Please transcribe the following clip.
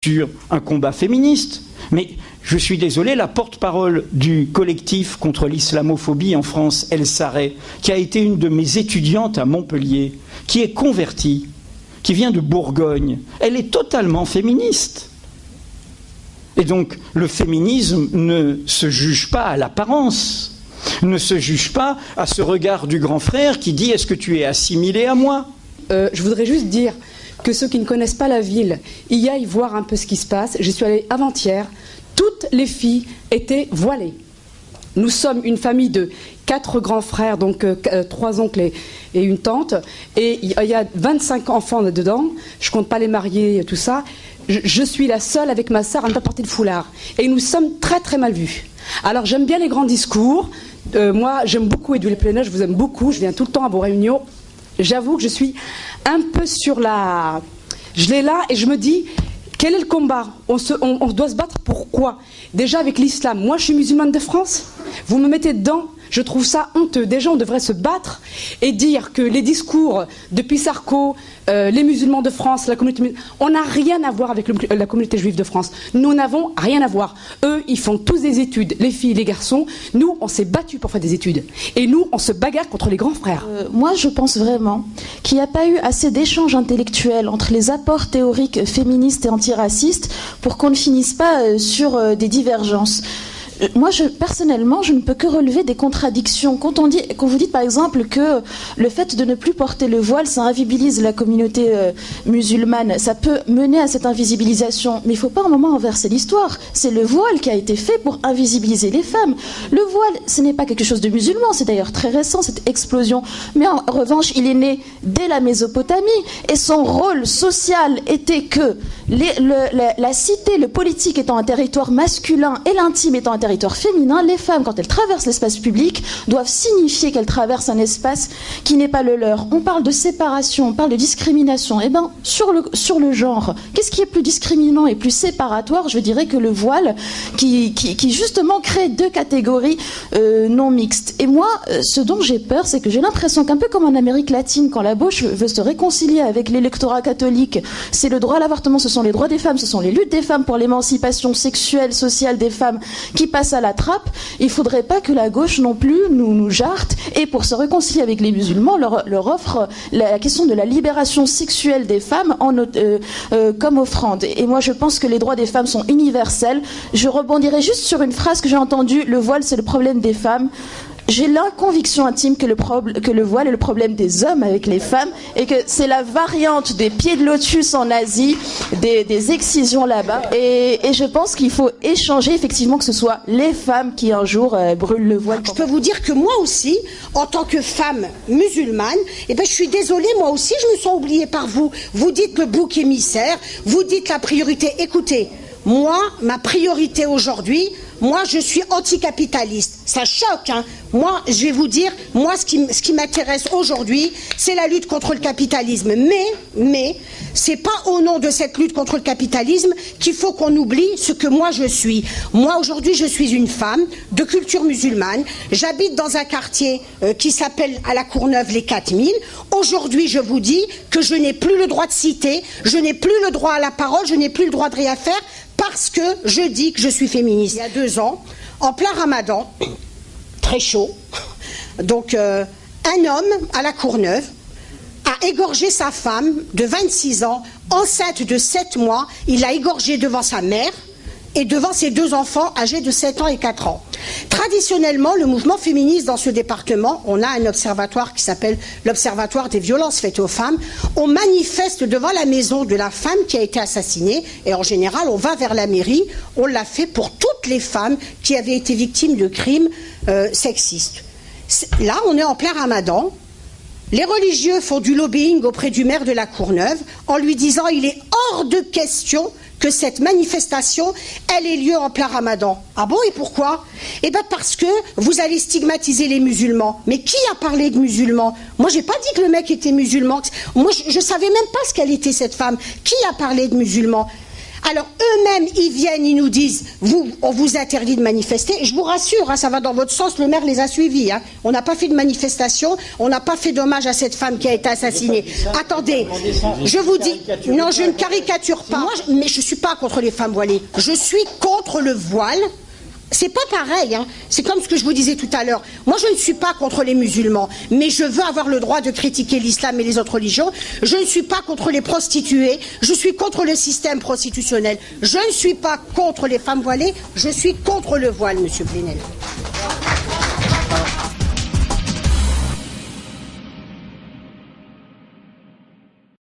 sur un combat féministe. Mais je suis désolé, la porte-parole du collectif contre l'islamophobie en France, El Sarré, qui a été une de mes étudiantes à Montpellier, qui est convertie, qui vient de Bourgogne, elle est totalement féministe. Et donc, le féminisme ne se juge pas à l'apparence, ne se juge pas à ce regard du grand frère qui dit « Est-ce que tu es assimilé à moi ?» Je voudrais juste dire que ceux qui ne connaissent pas la ville y aillent voir un peu ce qui se passe. J'y suis allée avant-hier. Toutes les filles étaient voilées. Nous sommes une famille de 4 grands frères, donc 3 oncles et une tante. Et il y a 25 enfants dedans. Je ne compte pas les mariés, tout ça. Je suis la seule avec ma sœur à ne pas porter de foulard. Et nous sommes très très mal vus. Alors j'aime bien les grands discours. Moi, j'aime beaucoup Edouard Plenel, je vous aime beaucoup. Je viens tout le temps à vos réunions. J'avoue que je suis un peu sur la... Je l'ai là et je me dis, quel est le combat ? On doit se battre pour quoi ? Déjà avec l'islam. Moi, je suis musulmane de France. Vous me mettez dedans. Je trouve ça honteux. Déjà, on devrait se battre et dire que les discours depuis Sarko, les musulmans de France, la communauté... On n'a rien à voir avec la communauté juive de France. Nous n'avons rien à voir. Eux, ils font tous des études, les filles, les garçons. Nous, on s'est battus pour faire des études. Et nous, on se bagarre contre les grands frères. Moi, je pense vraiment qu'il n'y a pas eu assez d'échanges intellectuels entre les apports théoriques féministes et antiracistes pour qu'on ne finisse pas sur des divergences. Moi, personnellement, je ne peux que relever des contradictions. Quand vous dites, par exemple, que le fait de ne plus porter le voile, ça invisibilise la communauté musulmane, ça peut mener à cette invisibilisation. Mais il ne faut pas un moment inverser l'histoire. C'est le voile qui a été fait pour invisibiliser les femmes. Le voile, ce n'est pas quelque chose de musulman. C'est d'ailleurs très récent, cette explosion. Mais en revanche, il est né dès la Mésopotamie. Et son rôle social était que la cité, le politique étant un territoire masculin et l'intime étant un territoire féminin, les femmes, quand elles traversent l'espace public, doivent signifier qu'elles traversent un espace qui n'est pas le leur. On parle de séparation, on parle de discrimination. Eh bien, sur le genre, qu'est-ce qui est plus discriminant et plus séparatoire ? Je dirais que le voile, qui justement crée 2 catégories non mixtes. Et moi, ce dont j'ai peur, c'est que j'ai l'impression qu'un peu comme en Amérique latine, quand la gauche veut se réconcilier avec l'électorat catholique, c'est le droit à l'avortement, ce sont les droits des femmes, ce sont les luttes des femmes pour l'émancipation sexuelle, sociale des femmes qui passent à la trappe. Il ne faudrait pas que la gauche non plus nous jarte et pour se réconcilier avec les musulmans leur offre la question de la libération sexuelle des femmes comme offrande. Et moi je pense que les droits des femmes sont universels. Je rebondirai juste sur une phrase que j'ai entendue: le voile c'est le problème des femmes. J'ai la conviction intime que le voile est le problème des hommes avec les femmes et que c'est la variante des pieds de lotus en Asie, des excisions là-bas. Et je pense qu'il faut échanger, effectivement, que ce soit les femmes qui un jour brûlent le voile. Je peux vous dire que moi aussi, en tant que femme musulmane, je suis désolée, moi aussi je me sens oubliée par vous. Vous dites le bouc émissaire, vous dites la priorité. Écoutez, moi, ma priorité aujourd'hui, moi, je suis anticapitaliste. Ça choque, hein. Moi, je vais vous dire, moi, ce qui m'intéresse aujourd'hui, c'est la lutte contre le capitalisme. Mais, c'est pas au nom de cette lutte contre le capitalisme qu'il faut qu'on oublie ce que moi je suis. Moi, aujourd'hui, je suis une femme de culture musulmane. J'habite dans un quartier qui s'appelle à la Courneuve les 4000. Aujourd'hui, je vous dis que je n'ai plus le droit de citer, je n'ai plus le droit à la parole, je n'ai plus le droit de rien faire parce que je dis que je suis féministe. Il y a 2 ans, en plein Ramadan, très chaud, donc un homme à la Courneuve a égorgé sa femme de 26 ans, enceinte de 7 mois. Il l'a égorgée devant sa mère et devant ses 2 enfants âgés de 7 ans et 4 ans. Traditionnellement, le mouvement féministe dans ce département, on a un observatoire qui s'appelle l'Observatoire des violences faites aux femmes. On manifeste devant la maison de la femme qui a été assassinée et en général, on va vers la mairie. On l'a fait pour toutes les femmes qui avaient été victimes de crimes sexistes. Là, on est en plein Ramadan. Les religieux font du lobbying auprès du maire de la Courneuve en lui disant il est hors de question que cette manifestation, elle ait lieu en plein Ramadan. Ah bon, et pourquoi ? Eh bien parce que vous allez stigmatiser les musulmans. Mais qui a parlé de musulmans ? Moi, j'ai pas dit que le mec était musulman. Moi, je savais même pas ce qu'elle était, cette femme. Qui a parlé de musulmans ? Alors eux-mêmes, ils viennent, ils nous disent, on vous interdit de manifester. Je vous rassure, hein, ça va dans votre sens, le maire les a suivis. Hein. On n'a pas fait de manifestation, on n'a pas fait d'hommage à cette femme qui a été assassinée. Attendez, je vous dis, non, je ne caricature pas, mais je ne suis pas contre les femmes voilées. Je suis contre le voile. C'est pas pareil, hein. C'est comme ce que je vous disais tout à l'heure. Moi, je ne suis pas contre les musulmans, mais je veux avoir le droit de critiquer l'islam et les autres religions. Je ne suis pas contre les prostituées, je suis contre le système prostitutionnel. Je ne suis pas contre les femmes voilées, je suis contre le voile, monsieur Plenel.